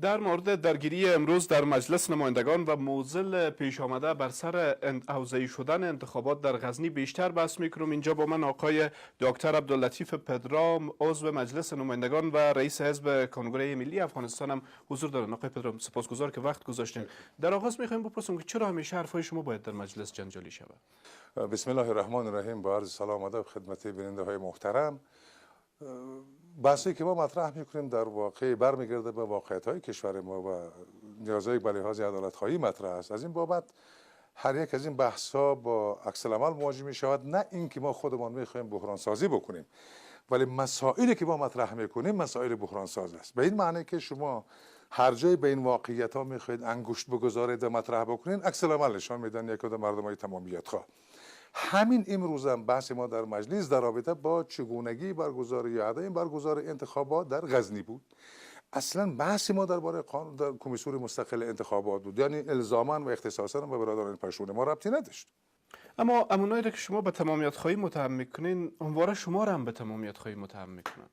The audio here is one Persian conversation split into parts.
در مورد درگیری امروز در مجلس نمایندگان و موزل پیش آمده بر سر حوزه‌ای شدن انتخابات در غزنی بیشتر بحث میکنم. اینجا با من آقای دکتر عبداللطیف پدرام، عضو مجلس نمایندگان و رئیس حزب کنگره ملی افغانستان هم حضور دارن. آقای پدرام، سپاسگزار که وقت گذاشتین. در آغاز میخوایم بپرسیم که چرا همیشه حرفای شما باید در مجلس جنجالی شود؟ بسم الله الرحمن الرحیم. با عرض سلام ادب خدمت بیننده های محترم. بحثی که ما مطرح میکنیم در واقع برمیگرده به واقعیت های کشور ما و نیازهای به لحاظ عدالت خواهی مطرح است. از این بابت هر یک از این بحث ها با عکس العمل مواجه می شود. نه اینکه ما خودمان میخوایم بحران سازی بکنیم، ولی مسائلی که ما مطرح میکنیم مسائل بحران ساز است. به این معنی که شما هر جای به این واقعیت ها میخواید انگشت بگذارید و مطرح بکنید، عکس العمل نشان میدن یک عده مردم های تمامیت خواه. همین امروز هم بحث ما در مجلس در رابطه با چگونگی برگزاری یا عدم برگزار انتخابات در غزنی بود. اصلا بحث ما درباره قانون در کمیسیون مستقل انتخابات بود، یعنی الزاما و اختصاصا به برادران پشتون ما ربطی نداشت. اما امونایی که شما به تمامیت خواهی متهم میکنین، همواره شما را هم به تمامیت خواهی متهم میکنن.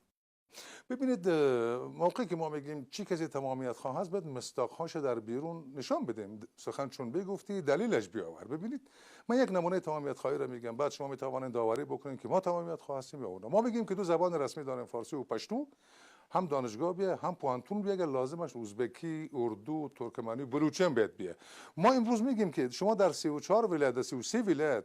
ببینید، موقعی که ما میگیم چی کسی تمامیت خواه هست، باید مصداقهاش در بیرون نشان بدیم. سخن چون بگفتی دلیلش بیاور. ببینید، من یک نمونه تمامیت خواهی را میگم، بعد شما میتوانید داوری بکنید که ما تمامیت خواه هستیم یا اونا. ما میگیم که دو زبان رسمی داریم، فارسی و پشتو. هم دانشگاه بیه، هم پوانتون بیه، اگر لازمش ازبکی، اردو، ترکمنی، بلوچی هم بیه. ما امروز میگیم که شما در 34 ولایت، 33 ولایت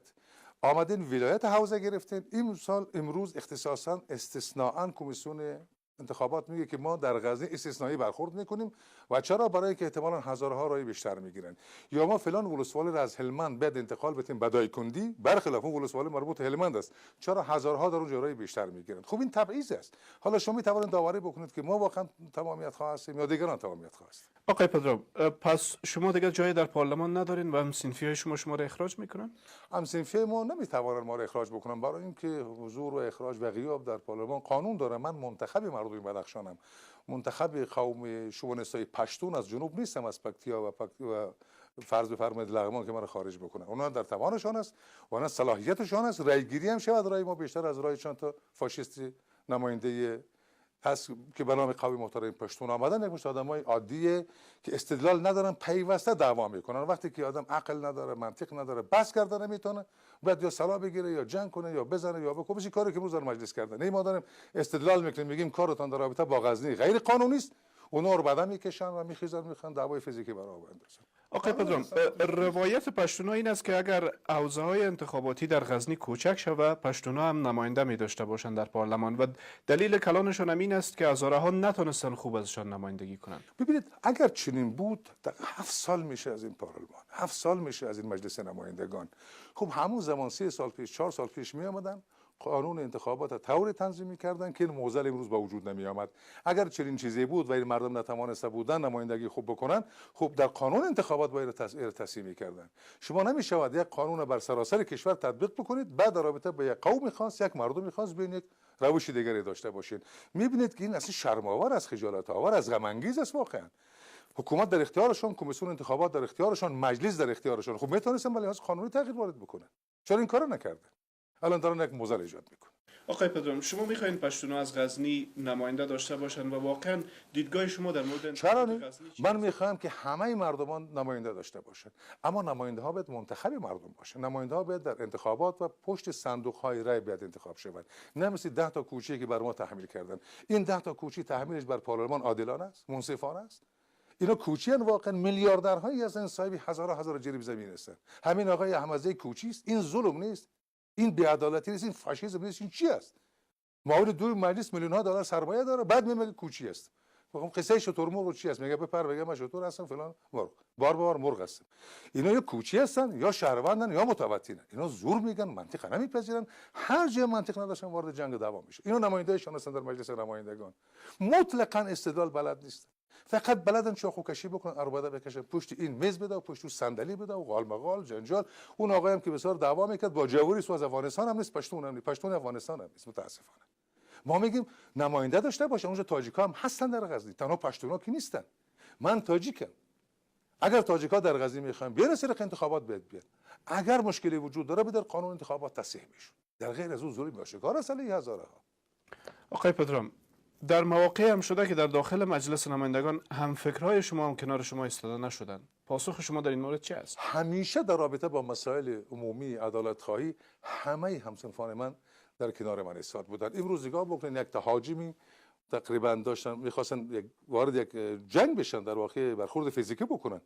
آمدین ولایت حوزه گرفتین. این سال امروز اختصاصا استثناء کمیسیون انتخابات میگه که ما در غزنی استثنایی برخورد میکنیم. و چرا؟ برای که احتمالاً هزارها رای بیشتر میگیرن. یا ما فلان ولسوالی را از هلمند بعد انتقال بدیم به دایکندی، برخلاف اون ولسوالی مربوط به هلمند است، چرا هزارها در اونجا رای بیشتر میگیرن؟ خب این تبعیض است. حالا شما میتوانید داوری بکنید که ما واقعا تمامیت خواه هستیم یا دیگران تمامیت خواه هستیم. آقای پدرام، پس شما دیگه جایی در پارلمان ندارین و هم صنفی های شما را اخراج میکنن؟ هم صنفی ما نمیتوانند ما را اخراج بکنن، برای اینکه حضور و اخراج و غیاب در پارلمان قانون داره. من منتخب مردم بدخشانم، منتخب قوم شوونستای پشتون از جنوب نیستم، از پکتیا و فرض بفرمایید لغمان که من خارج بکنن. اونا در توانشان است و اونا صلاحیتشان است. رای گیری هم شود رای ما بیشتر از رای چند تا فاشیستی نماینده هست که به نام قوم محترم پشتون آمدن. یک مشت آدمای عادیه که استدلال ندارن، پیوسته دعوا میکنن. وقتی که آدم عقل نداره، منطق نداره، بس کردن نمیتونه، بعد یا سلا بگیره یا جنگ کنه یا بزنه یا بکوبه. کاری که امروز در مجلس کردن. نه ما داریم استدلال میکنیم، میگیم کارتان در رابطه با غزنی غیر قانونی است، اونا رو بعدا میکشن و میخیزن میخوان دعوای فیزیکی برای بندازن. آقای پدرام، روایت پشتونا این است که اگر حوزه های انتخاباتی در غزنی کوچک شود، پشتونا هم نماینده می داشته باشند در پارلمان و دلیل کلانشان این است که هزارها نتونستن خوب ازشان نمایندگی کنند. ببینید، اگر چنین بود، 7 سال میشه از این پارلمان، 7 سال میشه از این مجلس نمایندگان. خب همون زمان 3 سال پیش، 4 سال پیش می آمدن قانون انتخابات طوری تنظیم می‌کردن که این معضل امروز با وجود نمی آمد. اگر چنین چیزی بود و این مردم نتوانسته بودن نمایندگی خوب بکنن، خب در قانون انتخابات باید تصحیح می‌کردن. شما نمی‌شود یک قانون بر سراسر کشور تطبیق بکنید، بعد در رابطه با یک قوم خاص، یک مردم خاص بین یک روش دیگری داشته باشین. می‌بینید که این اصلا شرم‌آور است، خجالت آور است، غم انگیز است واقعا. حکومت در اختیارشون، کمیسیون انتخابات در اختیارشون، مجلس در اختیارشون. خب میتونستن ولی از قانونی تغییر وارد بکنن. چرا این کارو نکردن؟ الان دارن یک معضل ایجاد میکنن. آقای پدرام، شما میخواین پشتونا از غزنی نماینده داشته باشن و واقعا دیدگاه شما در مورد چرا نه؟ من میخوام که همه مردمان نماینده داشته باشن، اما نماینده ها باید منتخب مردم باشن. نماینده ها باید در انتخابات و پشت صندوق های رای باید انتخاب شوند، نه مثل 10 تا کوچی که بر ما تحمیل کردن. این 10 تا کوچی تحمیلش بر پارلمان عادلانه است، منصفانه است. اینا کوچیان، واقعا میلیاردرهایی هستن، صاحب هزار جریب زمین هستن. همین آقای احمدزی کوچی است. این ظلم نیست؟ این بی‌عدالتی نیست؟ این فاشیسم نیست؟ این چی است؟ معاون دور مجلس میلیون ها دلار سرمایه داره، بعد میگه کوچی است. میگم قصه شتر مرغ چی است؟ میگه بپر، بگه من شتر هستم فلان مرغ، بار مرغ هستم. اینا یا کوچی هستن یا شهروندن یا متوطنن. اینا زور میگن، منطق نمیپذیرن. هر جای منطق نداشتن وارد جنگ دعوا میشه. اینا نمایندهشون هستن در مجلس نمایندگان. مطلقاً استدلال بلد نیست. فقط بلدن چاقو کشی بکنن، عربده بکشن، پشت این میز بده و پشت صندلی بده و قال مقال جنجال. اون آقایم که بسیار دعوا میکرد با جوری سو از افغانستان هم نیست، پشتون هم نیست، پشتون افغانستان هم نیست. متاسفانه ما میگیم نماینده داشته باشه. اونجا تاجیکا هم هستن در غزنی، تنها پشتونا که نیستن. من تاجیکم. اگر تاجیکا در غزنی میخوان بیان سر انتخابات بیان، اگر مشکلی وجود داره بدر قانون انتخابات تصحیح میشه. در غیر از اون ظلم آشکار است علیه هزارها. آقای پدرام، در مواقع هم شده که در داخل مجلس نمایندگان هم فکرهای شما هم کنار شما ایستاده نشدن. پاسخ شما در این مورد چه است؟ همیشه در رابطه با مسائل عمومی عدالت خواهی همه همسنفان من در کنار من ایستاد بودن. امروز نگاه بکنید، یک تهاجمی تقریبا داشتن میخواستن وارد یک جنگ بشن، در واقع برخورد فیزیکی بکنن،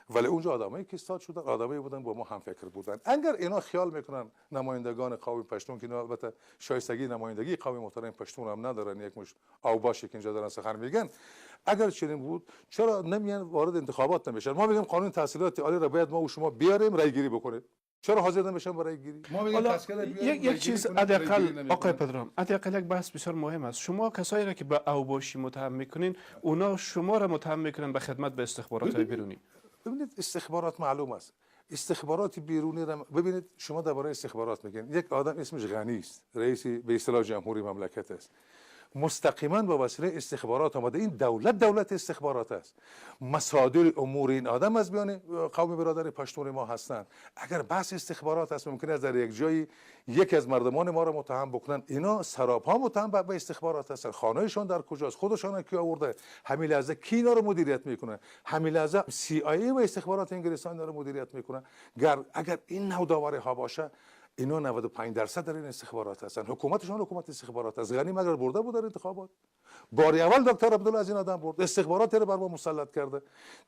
ولی اونجا آدمایی که ایستاد شدن آدمایی بودن با ما هم فکر بودن. اگر اینا خیال میکنن نمایندگان قوم پشتون که البته شایستگی نمایندگی قوم محترم پشتون هم ندارن، یک مش اوباشی که اینجا دارن سخن میگن، اگر چنین بود چرا نمیان وارد انتخابات نمیشن؟ ما میگیم قانون تحصیلات عالی را باید ما و شما بیاریم رای گیری بکنید، چرا حاضر نمیشن برای گیری؟ حالا یک چیز حداقل آقای پدرام، حداقل یک بحث بسیار مهم است. شما کسایی را که به اوباشی متهم میکنین، اونا شما را متهم میکنن به خدمت به استخبارات بیرونی. ببینید استخبارات معلوم است، استخبارات بیرونی را ببینید. شما درباره استخبارات میگین، یک آدم اسمش غنی است، رئیس به اصطلاح جمهوری مملکت است، مستقیما با وسیله استخبارات آمده. این دولت استخبارات است. مصادر امور این آدم از بیان قوم برادر پشتون ما هستند. اگر بحث استخبارات است، ممکن است در یک جایی یکی از مردمان ما را متهم بکنن. اینا سراپا متهم به استخبارات هستند. خانهشان در کجاست؟ خودشان کی آورده؟ همین لحظه کی اینا رو مدیریت میکنه؟ همین لحظه CIA و استخبارات انگلستان اینا رو مدیریت میکنه. اگر این نوع داوری ها باشه، اینا 95% در این استخبارات هستن. حکومتشون حکومت استخبارات است. غنی مگر برده بود در انتخابات؟ بار اول دکتر عبدالله از این آدم برد، استخبارات رو بر ما مسلط کرده.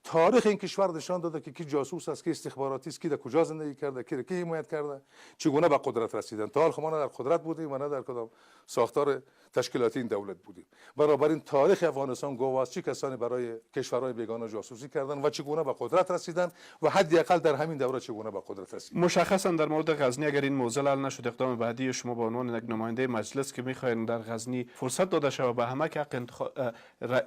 تاریخ این کشور نشان داده که کی جاسوس است، کی استخباراتی است، کی در کجا زندگی کرده، کی حمایت کرده، چگونه به قدرت رسیدن. تا حال ما نه در قدرت بودیم و نه در کدام ساختار تشکیلاتی این دولت بودیم. بنابراین تاریخ افغانستان گواه است چه کسانی برای کشورهای بیگانه جاسوسی کردن و چگونه به قدرت رسیدن و حداقل در همین دوره چگونه به قدرت رسیدن. مشخصا در مورد غزنی اگر این موضوع حل نشد، اقدام بعدی شما به عنوان یک نماینده مجلس که میخواین در غزنی فرصت داده شود به همه که حق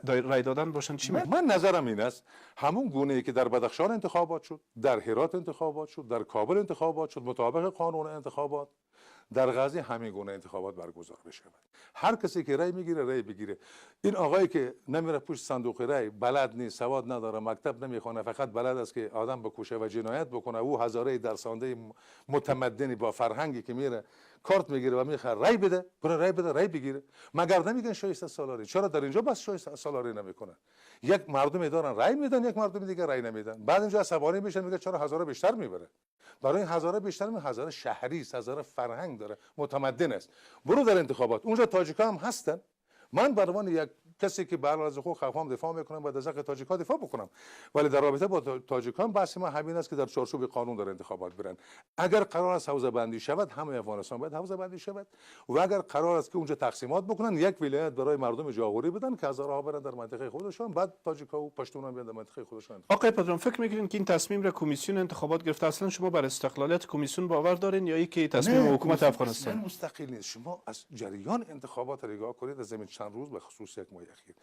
رای دادن باشن چی میگید؟ من نظرم این است همون گونه‌ای که در بدخشان انتخابات شد، در هرات انتخابات شد، در کابل انتخابات شد مطابق قانون انتخابات، در غزنی همین گونه انتخابات برگزار بشه. هر کسی که رای میگیره رای بگیره. این آقایی که نمیره پشت صندوق رای، بلد نیست، سواد نداره، مکتب نمیخونه، فقط بلد است که آدم بکشه و جنایت بکنه، او هزاره درسانده متمدنی با فرهنگی که میره کارت میگیره و میخواد رای بده، برای رای بگیره. مگر نمیگن شایسته سالاری؟ چرا در اینجا بس شایسته سالاری نمیکنن؟ یک مردم دارن رای میدن، یک مردم دیگه رای نمیدن. بعد اینجا عصبانی میشن، میگه چرا هزاره بیشتر میبره؟ برای این هزاره بیشتر هزاره شهری است، هزاره فرهنگ داره، متمدن است. برو در انتخابات، اونجا تاجیکا هم هستن. من به عنوان یک کسی که برای از حقوق خواهم دفاع میکنم باید از حق تاجیک‌ها دفاع بکنم، ولی در رابطه با تاجیکان بحث ما همین است که در چارچوب قانون در انتخابات برن. اگر قرار است حوزه بندی شود، همه افغانستان باید حوزه بندی شود و اگر قرار است که اونجا تقسیمات بکنن، یک ولایت برای مردم جاغوری بدن که هزارها برن در منطقه خودشان، بعد تاجیک‌ها و پشتونان بیان در منطقه خودشان. آقای پدرام، فکر میکنین که این تصمیم را کمیسیون انتخابات گرفته؟ اصلا شما بر استقلالیت کمیسیون باور دارین یا اینکه تصمیم حکومت افغانستان مستقل نیست؟ شما از جریان انتخابات نگاه کنید، از زمین چند روز به خصوص یک ماه اخیر،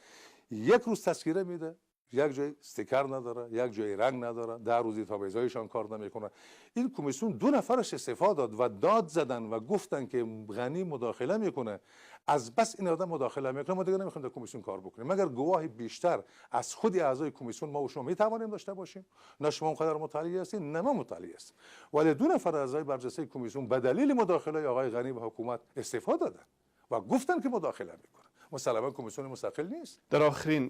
یک روز تذکره میده، یک جای استیکر نداره، یک جای رنگ نداره، 10 روزی تابعیضایشان کار نمیکنه. این کمیسیون 2 نفرش استعفا داد و داد زدن و گفتن که غنی مداخله میکنه، از بس این آدم مداخله میکنه ما دیگه نمیخوایم در کمیسیون کار بکنیم. مگر گواهی بیشتر از خود اعضای کمیسیون ما و شما میتوانیم داشته باشیم؟ نه شما اونقدر مطلع هستین نه ما مطلع هستیم، ولی 2 نفر اعضای برجسته کمیسیون به دلیل مداخله آقای غنی به حکومت استعفا دادن و گفتن که مداخله میکنه. مسلما کمیسیون مستقل نیست. در آخرین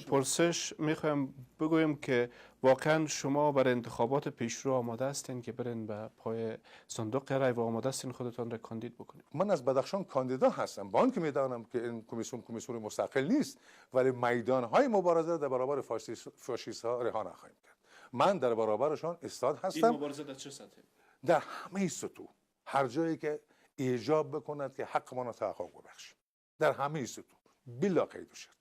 پرسش میخوایم بگویم که واقعا شما برای انتخابات پیشرو آماده هستین که برین به پای صندوق رای و آماده هستین خودتان را کاندید بکنید؟ من از بدخشان کاندیدا هستم، با آنکه میدانم که این کمیسیون مستقل نیست، ولی میدانهای مبارزه در برابر فاشیست ها رها نخواهیم کرد. من در برابرشان ایستاد هستم. این مبارزه در چه سطحی؟ در همه سطوح، هر جایی که ایجاب بکند که حق ما را تحقق ببخشیم، در همه سطوح بلا قید و شرط.